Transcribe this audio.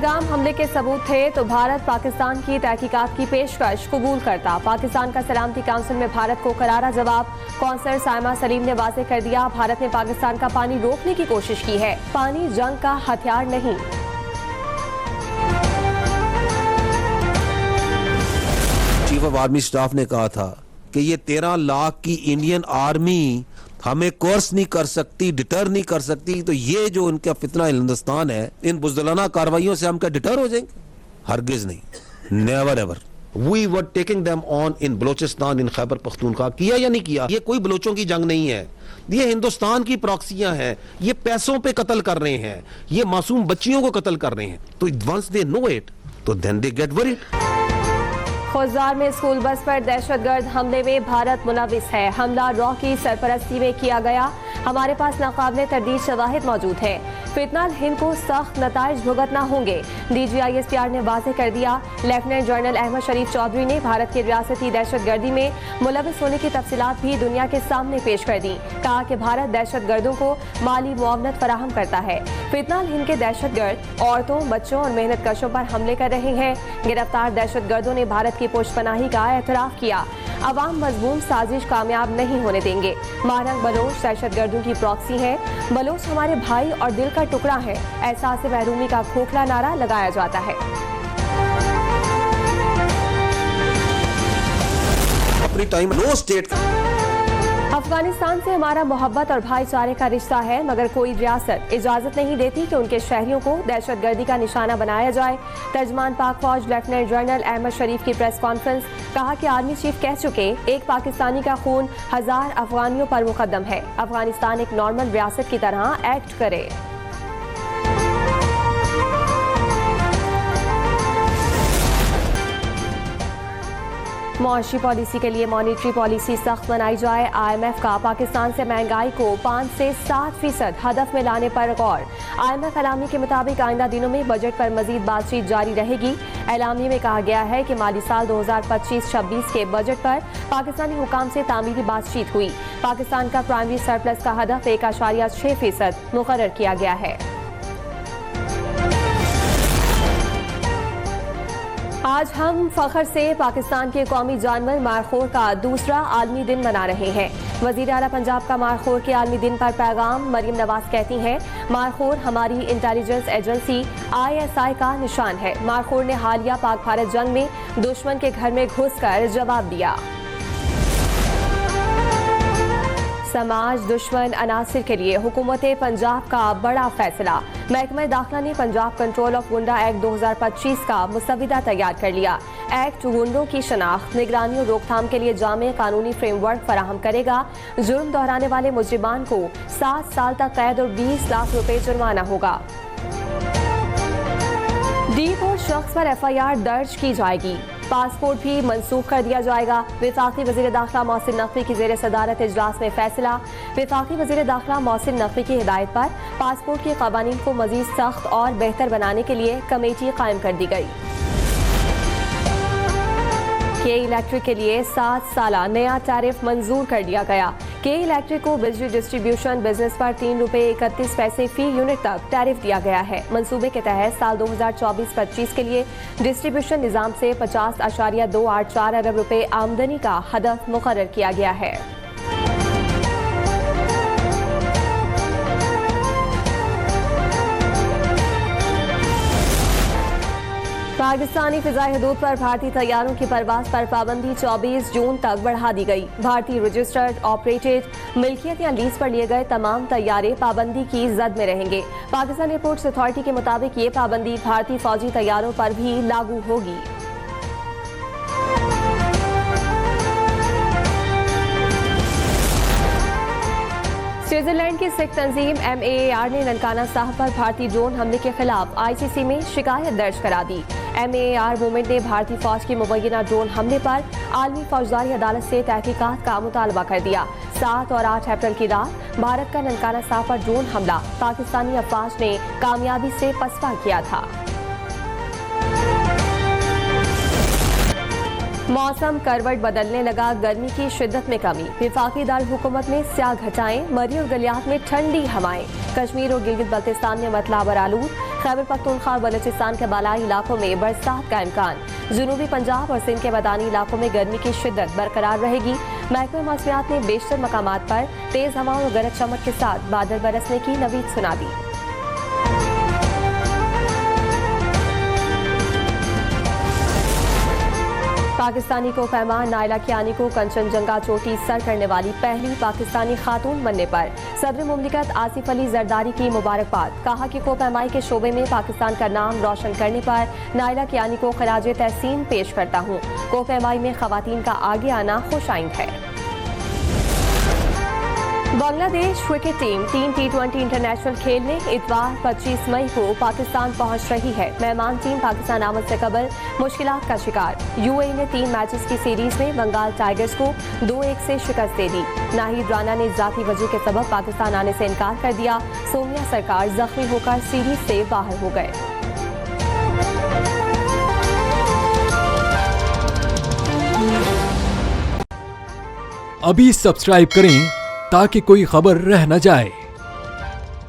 पहलगाम हमले के सबूत थे तो भारत पाकिस्तान की तहकीकात की पेशकश कबूल करता। पाकिस्तान का सलामती काउंसिल में भारत को करारा जवाब। कौंसलर साइमा सलीम ने वाज़ेह कर दिया, भारत ने पाकिस्तान का पानी रोकने की कोशिश की है, पानी जंग का हथियार नहीं। चीफ ऑफ आर्मी स्टाफ ने कहा था कि ये 13 लाख की इंडियन आर्मी हमें कोर्स नहीं कर सकती, डिटर नहीं कर सकती, तो ये जो उनका फितना हिंदुस्तान है, इन बुज़दिलाना कार्रवाइयों से हम क्या डिटर हो जाएंगे? हरगिज नहीं, never ever. We were taking them on in Balochistan, in Khyber Pakhtunkhwa. किया या नहीं किया? ये कोई बलोचों की जंग नहीं है, ये हिंदुस्तान की प्रॉक्सियां हैं, ये पैसों पे कत्ल कर रहे हैं, ये मासूम बच्चियों को कत्ल कर रहे हैं। तो वंस दे नो इट तो देन दे गेट वरीड। खुजार में स्कूल बस पर दहशतगर्द हमले में भारत मुलविस है। हमला रॉ की सरपरस्ती में किया गया। हमारे पास नाकाबिले तरदीद शवाहिद मौजूद है। फितना हिंद को सख्त नताइज भुगतना होंगे। DGISPR ने वाज़ेह कर दिया। लेफ्टिनेंट जनरल अहमद शरीफ चौधरी ने भारत के रियासती दहशतगर्दी में मुलविस होने की तफसीलात भी दुनिया के सामने पेश कर दी। कहा कि भारत दहशतगर्दों को माली मुआवनत फराहम करता है। फितना हिंद के दहशतगर्द औरतों, बच्चों और मेहनत कशों पर हमले कर रहे हैं। गिरफ्तार दहशतगर्दों ने भारत की पुष्पनाही का एतराफ किया। अवाम मजबूम साजिश कामयाब नहीं होने देंगे। मारंग बलोच दहशतगर्दों की प्रॉक्सी है। बलोच हमारे भाई और दिल का टुकड़ा है। एहसास महरूमी का खोखला नारा लगाया जाता है। अपनी टाइम नो स्टेट। अफगानिस्तान से हमारा मोहब्बत और भाईचारे का रिश्ता है, मगर कोई रियासत इजाजत नहीं देती कि उनके शहरियों को दहशतगर्दी का निशाना बनाया जाए। तर्जमान पाक फौज लेफ्टिनेंट जनरल अहमद शरीफ की प्रेस कॉन्फ्रेंस। कहा कि आर्मी चीफ कह चुके, एक पाकिस्तानी का खून 1000 अफगानियों पर मुकद्दम है। अफगानिस्तान एक नॉर्मल रियासत की तरह एक्ट करे। मुआशी पॉलिसी के लिए मॉनिटरी पॉलिसी सख्त बनाई जाए। IMF का पाकिस्तान से महंगाई को 5 से 7% हदफ में लाने पर गौर। IMF एलामी के मुताबिक आइंदा दिनों में बजट पर मजीद बातचीत जारी रहेगी। एलामी में कहा गया है कि माली साल 2025-26 के बजट पर पाकिस्तानी हुकाम से तामीरी बातचीत हुई। पाकिस्तान का प्राइमरी सरप्लस का हदफ 1.6% मुकर्रर किया गया है। आज हम फख्र से पाकिस्तान के कौमी जानवर मारखोर का दूसरा आलमी दिन मना रहे हैं। वज़ीर आला पंजाब का मारखोर के आलमी दिन पर पैगाम। मरियम नवाज कहती हैं, मारखोर हमारी इंटेलिजेंस एजेंसी ISI का निशान है। मारखोर ने हालिया पाक भारत जंग में दुश्मन के घर में घुसकर जवाब दिया। समाज दुश्मन अनासिर के लिए हुकूमत पंजाब का बड़ा फैसला। महकमा दाखिला ने पंजाब कंट्रोल ऑफ गुंडा एक्ट 2025 का मुसविदा तैयार कर लिया। एक्ट गुंडों की शनाख्त, निगरानी और रोकथाम के लिए जामे कानूनी फ्रेमवर्क फराहम करेगा। जुर्म दोहराने वाले मुजरिमान को 7 साल तक कैद और 20 लाख रुपए जुर्माना होगा। D4 शख्स पर FIR दर्ज की जाएगी। पासपोर्ट भी मंसूख कर दिया जाएगा। वफाकी वज़ीर दाखिला मोहसिन नकवी की ज़ेर सदारत इजलास में फैसला। वफाकी वज़ीर दाखिला मोहसिन नकवी की हिदायत पर पासपोर्ट के क़वानीन को मज़ीद सख्त और बेहतर बनाने के लिए कमेटी कायम कर दी गई। के इलेक्ट्रिक के लिए 7 साला नया टैरिफ मंजूर कर दिया गया। के इलेक्ट्रिक को बिजली डिस्ट्रीब्यूशन बिजनेस पर ₹3.31 फी यूनिट तक टैरिफ दिया गया है। मंसूबे के तहत साल 2024-25 के लिए डिस्ट्रीब्यूशन निज़ाम से 50.284 अरब रुपए आमदनी का हदफ मुकर्रर किया गया है। पाकिस्तानी फिजाई हदूद पर भारतीय तैयारों की परवाज पर पाबंदी 24 जून तक बढ़ा दी गई। भारतीय रजिस्टर्ड, ऑपरेटेड, मिल्कियत या लीज पर लिए गए तमाम तैयारे पाबंदी की जद में रहेंगे। पाकिस्तान एयरपोर्ट्स अथॉरिटी के मुताबिक ये पाबंदी भारतीय फौजी तैयारों पर भी लागू होगी। स्विट्जरलैंड की सिख तंजीम MAAR ने ननकाना साहब पर भारतीय ड्रोन हमले के खिलाफ ICC में शिकायत दर्ज करा दी। MAAR मूवमेंट ने भारतीय फौज की मुबैना ड्रोन हमले पर आलमी फौजदारी अदालत से तहकीकात का मुतालबा कर दिया। 7 और 8 अप्रैल की रात भारत का ननकाना साहब पर ड्रोन हमला पाकिस्तानी अफवाज ने कामयाबी से पसपा किया था। मौसम करवट बदलने लगा, गर्मी की शिद्दत में कमी। विफाकी दारुल हुकूमत में स्याह घटाएं, मरी और गलियात में ठंडी हवाएं। कश्मीर और गिलगित बल्तिस्तान में मतलाबर आलूद। खैबर पख्तूनख्वा और बलूचिस्तान के बालाई इलाकों में बरसात का इम्कान। जनूबी पंजाब और सिंध के मैदानी इलाकों में गर्मी की शिद्दत बरकरार रहेगी। महकमे मौसमियात ने बेशतर मकामात पर तेज हवाओं और गरज चमक के साथ बादल बरसने की नवीद सुना दी। पाकिस्तानी को पैमान नायला कियानी को कंचनजंगा चोटी सर करने वाली पहली पाकिस्तानी खातून बनने पर सदर मुमलिकत आसिफ अली जरदारी की मुबारकबाद। कहा कि कोपैमाई के शोबे में पाकिस्तान का नाम रोशन करने पर नायला कियानी को खराजे तहसीन पेश करता हूँ। कोपैमाई में खवातीन का आगे आना खुशाइंद है। Bangladesh cricket team 3 T20 international खेलने इतवार 25 मई को पाकिस्तान पहुंच रही है। मेहमान टीम पाकिस्तान आमद से कबल मुश्किलात का शिकार। यूएई ने 3 मैचेस की सीरीज में बंगाल टाइगर्स को 2-1 से शिकस्त दे दी। नाहिद राना ने जाती वजह के सबब पाकिस्तान आने से इनकार कर दिया। सोनिया सरकार जख्मी होकर सीरीज से बाहर हो गए। अभी सब्सक्राइब करें ताकि कोई खबर रह न जाए।